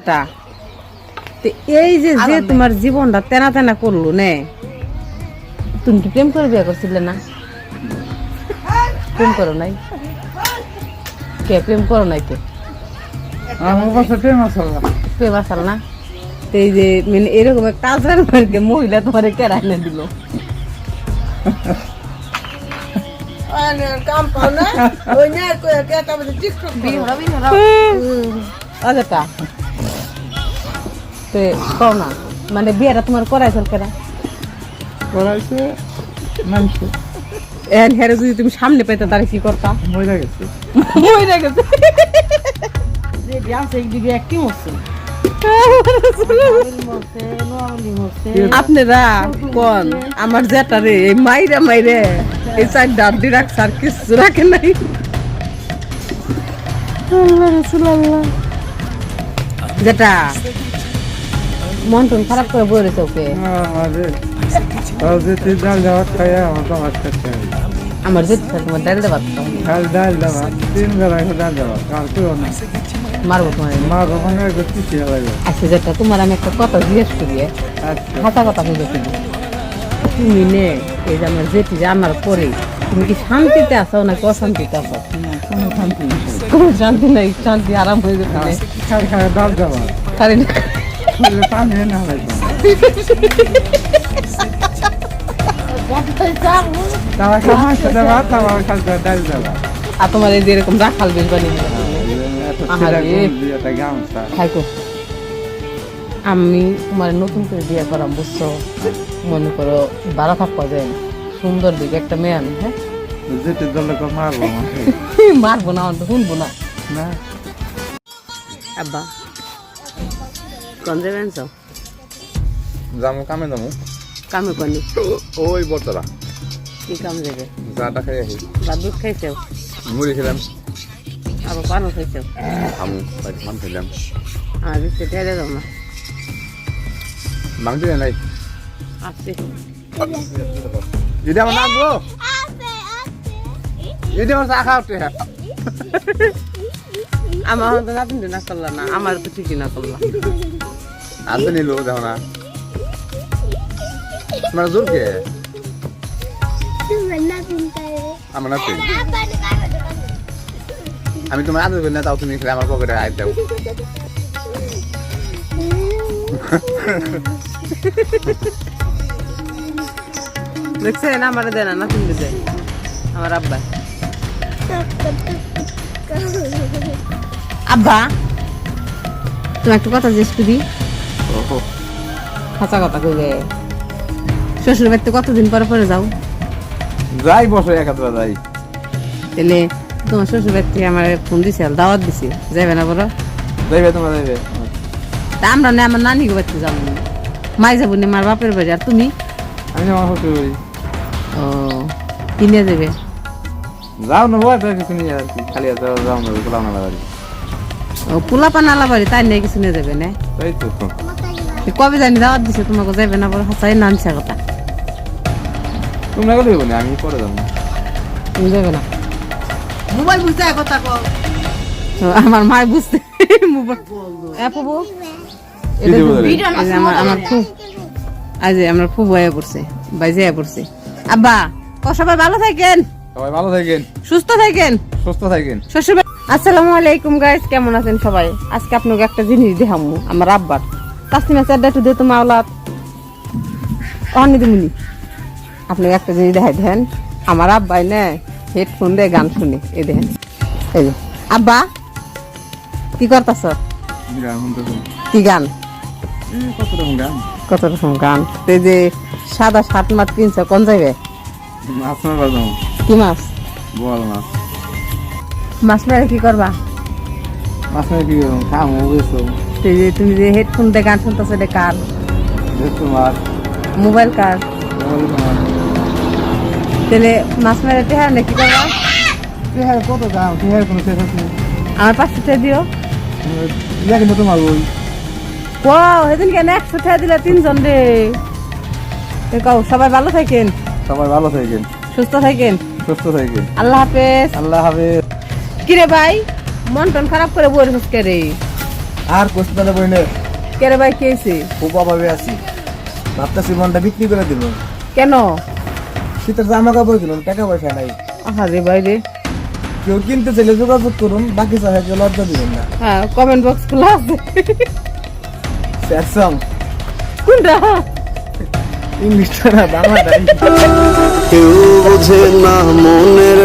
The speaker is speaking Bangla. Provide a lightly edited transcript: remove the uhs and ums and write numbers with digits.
একটা এই যে যে তোমার জীবনটা তেনা তেনা করলো নে, তুমি কি প্রেম করে বিয়ে করছিলে না? প্রেম করো নাই? কে প্রেম করো নাই? কে আমার কাছে প্রেম আসল না। প্রেম আসল না? এই যে মানে এরকম একটা আজরার মহিলা তোমার কেড়া এনে দিল? মানে বিয়েটা তোমার করাইছিল কেনা? করাইছে মানুষ হেরে যদি তুমি সামনে পাইতে তারা কি করতা? মরে গেছে। মরে গেছে। আপনারা কোন আমার যেটা রে এই মাইরে মাইরে এই সাইড ডাডি রাখছে আর কিছু রাখে নাই। যেটা মন টন খারাপ করে বই রয়েছে ওকে। আমার যেতে তোমার ডাল দেওয়া মারবো তোমার। আচ্ছা যেটা তোমার আমি একটা কথা জিজ্ঞেস করি, হাসা কথা বুঝেছি, তুমি নে এই যে আমার যেটি যে আমার পরে তুমি কি শান্তিতে আছো নাকি অশান্তিতে আছো? কোনো শান্তি নাই, শান্তি আরাম হয়ে গেছে। আর তোমার এই যে এরকম রাখাল বেশ বানিয়ে আমি তোমার নতুন করে বিয়ে করাম বুঝছো? মনে করো ভালো থাকবা যায় সুন্দর দিকে একটা মেয়ে আমি। হ্যাঁ মারবো না, অন্ত শুনবো না। আব্বা কোন যাবেন? যাবো কামে, যাবো কামে কনি ওই বর্তরা কি কাম যাবে? চাটা খাই আসি। বা দুধ খাইছো? মুড়ি খেলাম। আবার পানও খাইছো? আমু ধান খেলাম। আর দিচ্ছে ঢেলে দাও না। মাংস নাই আসছে যদি আমার নাচবো, যদি আমার চা খাওয়াতে আমার হয়তো নাতিন না করলা না, আমার তো ঠিকই না করলা। আর তো নিল দেখো না তোমার জোর কে আমার নাতিন। আমি তোমার আদর করি না, তাও তুমি খেলে আমার পকেটে আয় দাও। দেখছেন আমার দেয় না, নাতিন দিতে আমার আব্বা। আব্বা তুমি একটা কথা জিজ্ঞেস করি, খাঁচা কথা কইলে শ্বশুর বাড়িতে কতদিন পরে পরে যাও? যাই বসে একাত্রা যাই। তাহলে তোমার শ্বশুর বাড়ি থেকে আমার ফোন দিছে, দাওয়াত দিছে, যাবে না বলো? যাইবে তোমার যাইবে। তা আমরা না আমার নানি বাড়িতে যাবো, মাই যাবো না আমার বাপের বাড়ি। আর তুমি? আমি আমার শ্বশুর বাড়ি। ও কিনে যাবে? যাও না বয় কিছু নিয়ে আর কি, খালি যাও না গোলাম না বাড়ি। ও পোলা পানালা বাড়ি, তাই নিয়ে কিছু নিয়ে যাবে না? তাই তো কবে জানি দাওয়াত দিছে তোমাকে, যাবে না বলো? হাসাই না আনছে কথা। তোমরা গেলে দেবো না, আমি পরে যাবো। তুমি যাবে না? মোবাইল বুঝতে কথা কও। আমার মায় বুঝতে মোবাইল আমার খুব আজ আমার খুব ভয়ে পড়ছে, বাইজে পড়ছে। আব্বা ও সবাই ভালো থাকেন, সবাই ভালো থাকেন, সুস্থ থাকেন, সুস্থ থাকেন। শ্বশুর। আসসালামু আলাইকুম গাইস, কেমন আছেন সবাই? আজকে আপনাকে একটা জিনিস দেখামু আমার আব্বার। তাসলিমা চারটা একটু দিয়ে তোমার আওলাদ অনি দিমুনি আপনাকে একটা জিনিস দেখাই। দেখেন আমার আব্বাই না হেডফোন দিয়ে গান শুনে, এই দেখেন। এই যে আব্বা কি করতেছ? কি গান? কত রকম গান, কত রকম গান। এই যে সাদা শার্ট মাঠ কিনছ, কোন জায়গায়? মাছ মারবা যাবো। কি মাছ? বল মাছ। মাছ মেরে কি করবা? মাছ মারে কি করবো, খামো বেছো। এই যে তুমি যে হেডফোন দিয়ে গান শুনতেছ, এটা কার? তোমার মোবাইল কার? তোমার তাহলে মাছ মেরে টেহার না কি করবা? টেহার কত দাম, টেহার কোনো শেষ আছে? আমার 500 টাকা দিও। কিন্তু তোমার ওই ও সেদিন কেন 100 টাকা দিলে 3 জন রে। কও সবাই ভালো থাকেন, সবাই ভালো থাকেন, সুস্থ থাকেন, সুস্থ থাকেন। আল্লাহ হাফেজ। আল্লাহ হাফেজ। কিরে ভাই মন টন খারাপ করে বই রে? আর কোস্তালে বইনে কেরে ভাই কে হয়েছে? খুব অভাবে আছি, ভাবতেছি মনটা বিক্রি করে দিব। কেন? শীতের জামা কাপড় কিনুন, টাকা পয়সা নাই। আহারে ভাই রে। কেউ কিনতে চাইলে যোগাযোগ করুন, বাকি চাহে লজ্জা দিবেন না। হ্যাঁ, কমেন্ট বক্স খোলা আছে। স্যারসং কোনটা? ইংলিশটা না বাংলাটাই। কেউ বোঝে না মনের